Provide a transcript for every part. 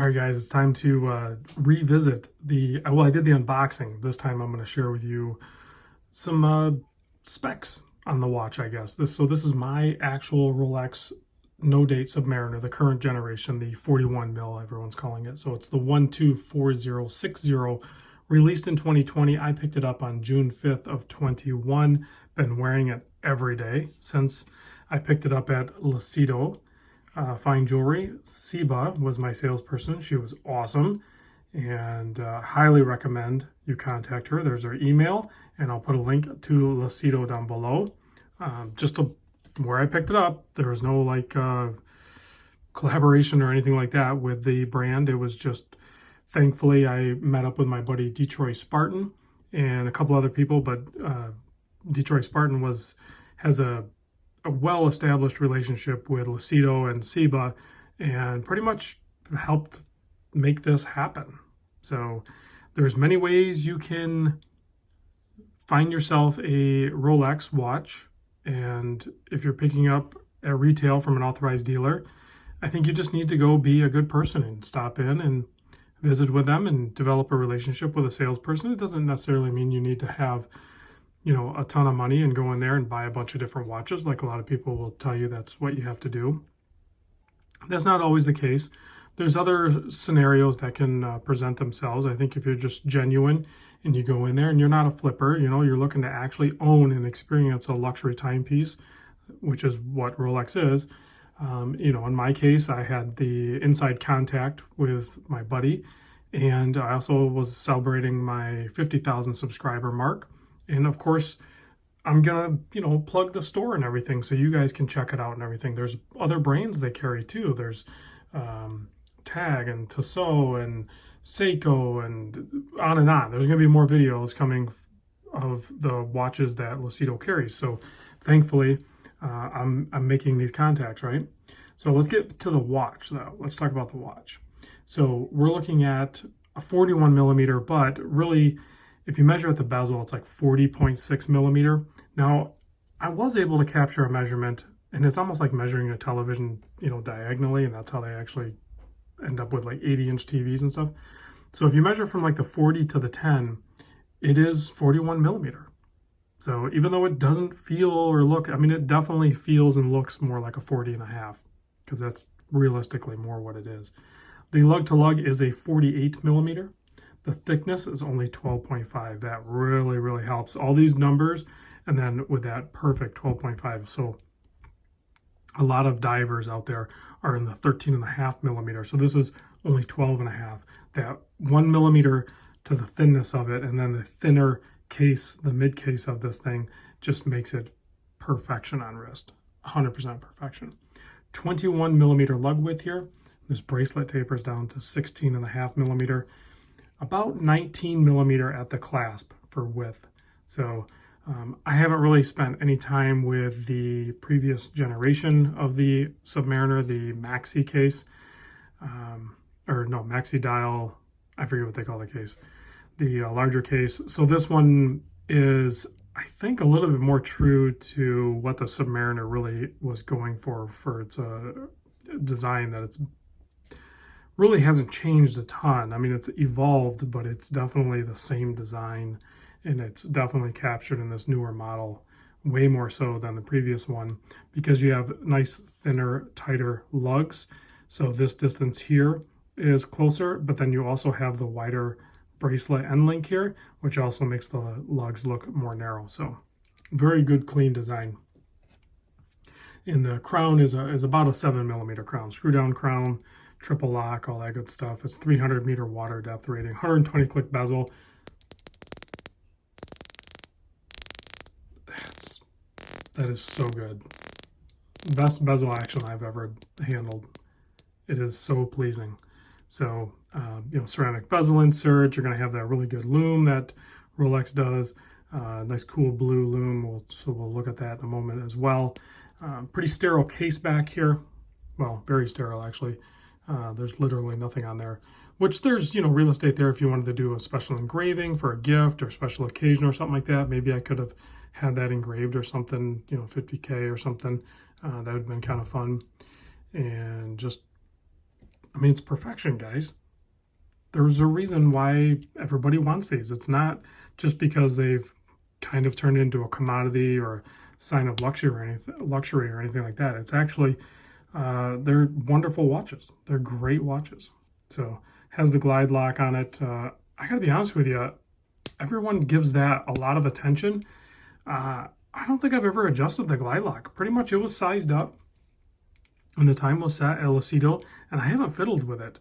All right, guys, it's time to revisit well, I did the unboxing. This time I'm going to share with you some specs on the watch, I guess. This is my actual Rolex no-date Submariner, the current generation, the 41 mil, everyone's calling it. So it's the 124060, released in 2020. I picked it up on June 5th of 21. Been wearing it every day since I picked it up at Lucido Fine Jewelry. Seba was my salesperson. She was awesome, and highly recommend you contact her. There's her email, and I'll put a link to Lucido down below. Where I picked it up, there was no like collaboration or anything like that with the brand. It was just, thankfully, I met up with my buddy Detroit Spartan and a couple other people, but Detroit Spartan has a well-established relationship with Lucido and Seba, and pretty much helped make this happen. So there's many ways you can find yourself a Rolex watch, and if you're picking up at retail from an authorized dealer, I think you just need to go be a good person and stop in and visit with them and develop a relationship with a salesperson. It doesn't necessarily mean you need to have a ton of money and go in there and buy a bunch of different watches. Like a lot of people will tell you that's what you have to do. That's not always the case. There's other scenarios that can present themselves. I think if you're just genuine and you go in there and you're not a flipper, you're looking to actually own and experience a luxury timepiece, which is what Rolex is. In my case, I had the inside contact with my buddy, and I also was celebrating my 50,000 subscriber mark. And of course, I'm gonna, plug the store and everything so you guys can check it out and everything. There's other brands they carry too. There's Tag and Tissot and Seiko and on. There's gonna be more videos coming of the watches that Lucido carries. So thankfully, I'm making these contacts, right? So let's get to the watch though. Let's talk about the watch. So we're looking at a 41 millimeter, but really, if you measure at the bezel, it's like 40.6 millimeter. Now, I was able to capture a measurement, and it's almost like measuring a television, diagonally, and that's how they actually end up with like 80-inch TVs and stuff. So if you measure from like the 40 to the 10, it is 41 millimeter. So even though it doesn't feel or look, it definitely feels and looks more like a 40 and a half, because that's realistically more what it is. The lug to lug is a 48 millimeter. The thickness is only 12.5. That really, really helps. All these numbers, and then with that perfect 12.5. So a lot of divers out there are in the 13.5 millimeter. So this is only 12.5. That 1 millimeter to the thinness of it, and then the thinner case, the mid case of this thing, just makes it perfection on wrist. 100% perfection. 21 millimeter lug width here. This bracelet tapers down to 16.5 millimeter. About 19 millimeter at the clasp for width. So I haven't really spent any time with the previous generation of the Submariner, the Maxi case, Maxi dial, I forget what they call the case, the larger case. So this one is, I think, a little bit more true to what the Submariner really was going for its design, that it's really hasn't changed a ton. It's evolved, but it's definitely the same design, and it's definitely captured in this newer model way more so than the previous one, because you have nice, thinner, tighter lugs. So this distance here is closer, but then you also have the wider bracelet end link here, which also makes the lugs look more narrow. So very good, clean design. And the crown is about a 7 millimeter crown, screw down crown, triple lock, all that good stuff. It's 300 meter water depth rating, 120 click bezel. That is so good. Best bezel action I've ever handled. It is so pleasing. So, ceramic bezel insert. You're going to have that really good lume that Rolex does. Nice cool blue lume. We'll look at that in a moment as well. Pretty sterile case back here. Well, very sterile actually. There's literally nothing on there, which there's, real estate there if you wanted to do a special engraving for a gift or special occasion or something like that. Maybe I could have had that engraved or something, 50K or something. That would have been kind of fun. And just I mean, it's perfection, guys. There's a reason why everybody wants these. It's not just because they've kind of turned into a commodity or a sign of luxury or anything like that. It's actually, they're wonderful watches. They're great watches. So has the glide lock on it. I gotta be honest with you, everyone gives that a lot of attention. I don't think I've ever adjusted the glide lock. Pretty much it was sized up and the time was set at Lucido, and I haven't fiddled with it.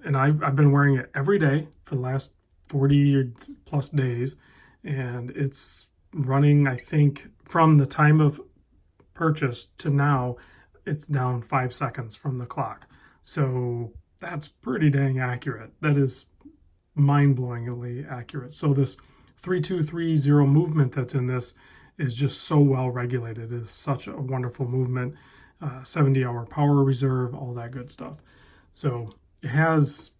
And I've been wearing it every day for the last 40 plus days, and it's running, I think, from the time of purchase to now, it's down 5 seconds from the clock. So that's pretty dang accurate. That is mind-blowingly accurate. So this 3230 movement that's in this is just so well regulated. It is such a wonderful movement. 70-hour power reserve, all that good stuff. So it has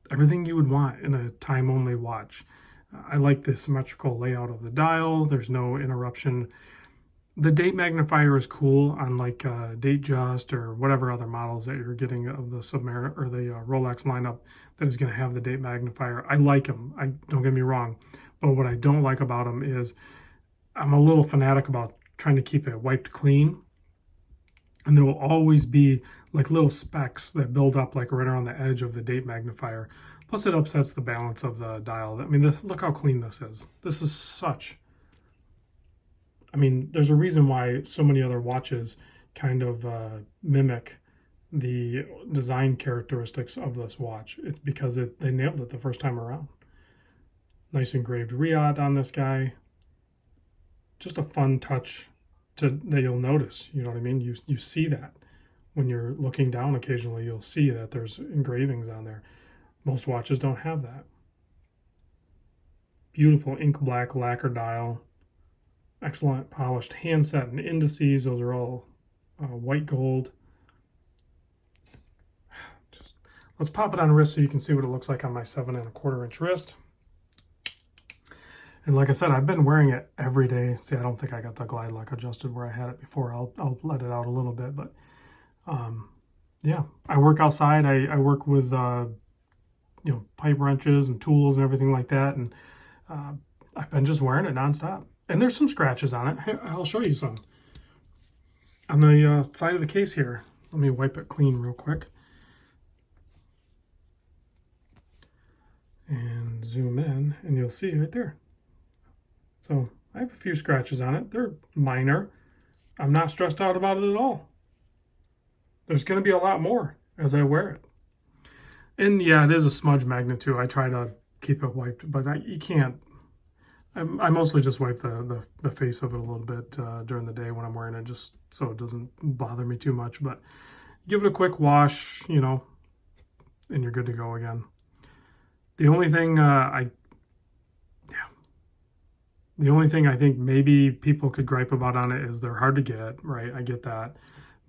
everything you would want in a time-only watch. I like the symmetrical layout of the dial. There's no interruption. The date magnifier is cool on like Datejust or whatever other models that you're getting of the Submariner or the Rolex lineup that is going to have the date magnifier. I like them. Don't get me wrong. But what I don't like about them is I'm a little fanatic about trying to keep it wiped clean. And there will always be like little specks that build up like right around the edge of the date magnifier. Plus it upsets the balance of the dial. I mean, look how clean this is. This is such, I mean, there's a reason why so many other watches kind of mimic the design characteristics of this watch. It's because they nailed it the first time around. Nice engraved Riad on this guy. Just a fun touch that you'll notice. You know what I mean? You see that when you're looking down occasionally, you'll see that there's engravings on there. Most watches don't have that. Beautiful ink black lacquer dial. Excellent polished handset and indices. Those are all white gold. Let's pop it on wrist so you can see what it looks like on my 7¼ inch wrist. And like I said, I've been wearing it every day. See, I don't think I got the glide lock adjusted where I had it before. I'll let it out a little bit, but yeah, I work outside. I work with you know, pipe wrenches and tools and everything like that, and I've been just wearing it nonstop. And there's some scratches on it. Here, I'll show you some on the side of the case here. Let me wipe it clean real quick and zoom in, and you'll see right there. So I have a few scratches on it. They're minor. I'm not stressed out about it at all. There's going to be a lot more as I wear it. And yeah, it is a smudge magnet too. I try to keep it wiped, but you can't. I mostly just wipe the face of it a little bit during the day when I'm wearing it, just so it doesn't bother me too much. But give it a quick wash, you know, and you're good to go again. The only thing the only thing I think maybe people could gripe about on it is they're hard to get, right? I get that.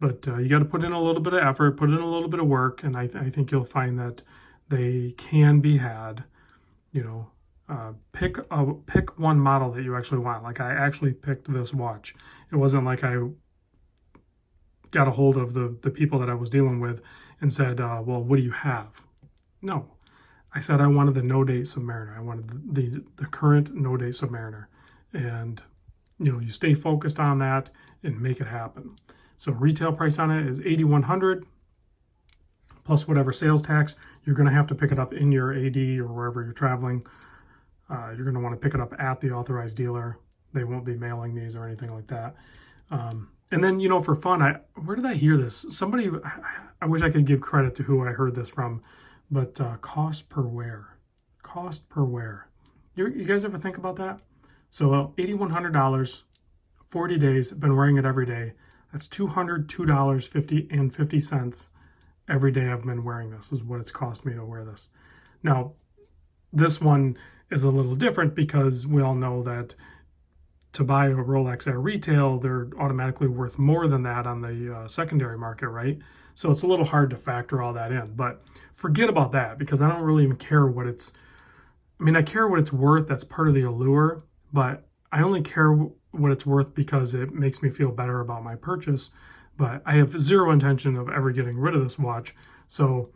But you got to put in a little bit of effort, put in a little bit of work, and I think you'll find that they can be had. You know, pick one model that you actually want. Like I actually picked this watch. It wasn't like I got a hold of the people that I was dealing with and said, well, what do you have? No. I said I wanted the no-date Submariner. I wanted the current no-date Submariner. And, you know, you stay focused on that and make it happen. So retail price on it is $8,100 plus whatever sales tax. You're going to have to pick it up in your AD or wherever you're traveling. You're going to want to pick it up at the authorized dealer. They won't be mailing these or anything like that. And then, you know, for fun, where did I hear this? Somebody, I wish I could give credit to who I heard this from, but cost per wear. Cost per wear. You guys ever think about that? So $8,100, 40 days, I've been wearing it every day. That's $202.50 every day I've been wearing this is what it's cost me to wear this. Now, this one is a little different because we all know that to buy a Rolex at retail, they're automatically worth more than that on the secondary market, right? So it's a little hard to factor all that in, but forget about that because I don't really even care what it's, I mean, I care what it's worth. That's part of the allure, but I only care what it's worth because it makes me feel better about my purchase. But I have zero intention of ever getting rid of this watch. So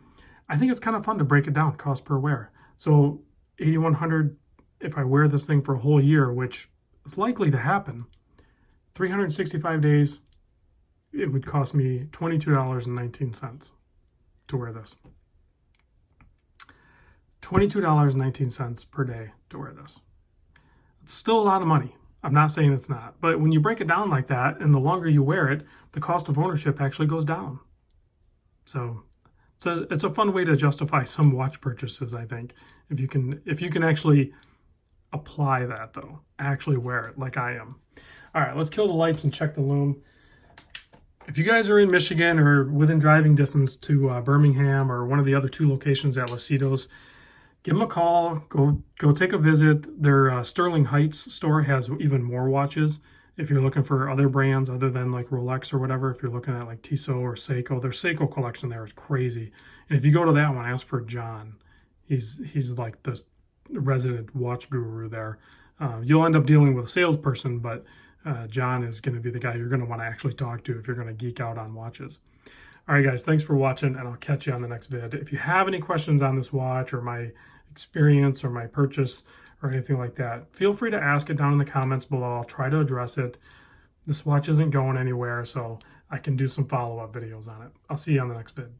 I think it's kind of fun to break it down, cost per wear. So 8,100, if I wear this thing for a whole year, which is likely to happen, 365 days, it would cost me $22.19 to wear this. $22.19 per day to wear this. It's still a lot of money. I'm not saying it's not, but when you break it down like that, and the longer you wear it, the cost of ownership actually goes down. So it's a fun way to justify some watch purchases, I think, if you can actually apply that, though, actually wear it like I am. All right, let's kill the lights and check the Lume. If you guys are in Michigan or within driving distance to Birmingham or one of the other 2 locations at Lucido's, give them a call, go take a visit. Their Sterling Heights store has even more watches. If you're looking for other brands other than like Rolex or whatever, if you're looking at like Tissot or Seiko, their Seiko collection there is crazy. And if you go to that one, ask for John. He's like the resident watch guru there. You'll end up dealing with a salesperson, but John is going to be the guy you're going to want to actually talk to if you're going to geek out on watches. All right, guys, thanks for watching, and I'll catch you on the next vid. If you have any questions on this watch or my experience or my purchase or anything like that, feel free to ask it down in the comments below. I'll try to address it. This watch isn't going anywhere, so I can do some follow-up videos on it. I'll see you on the next vid.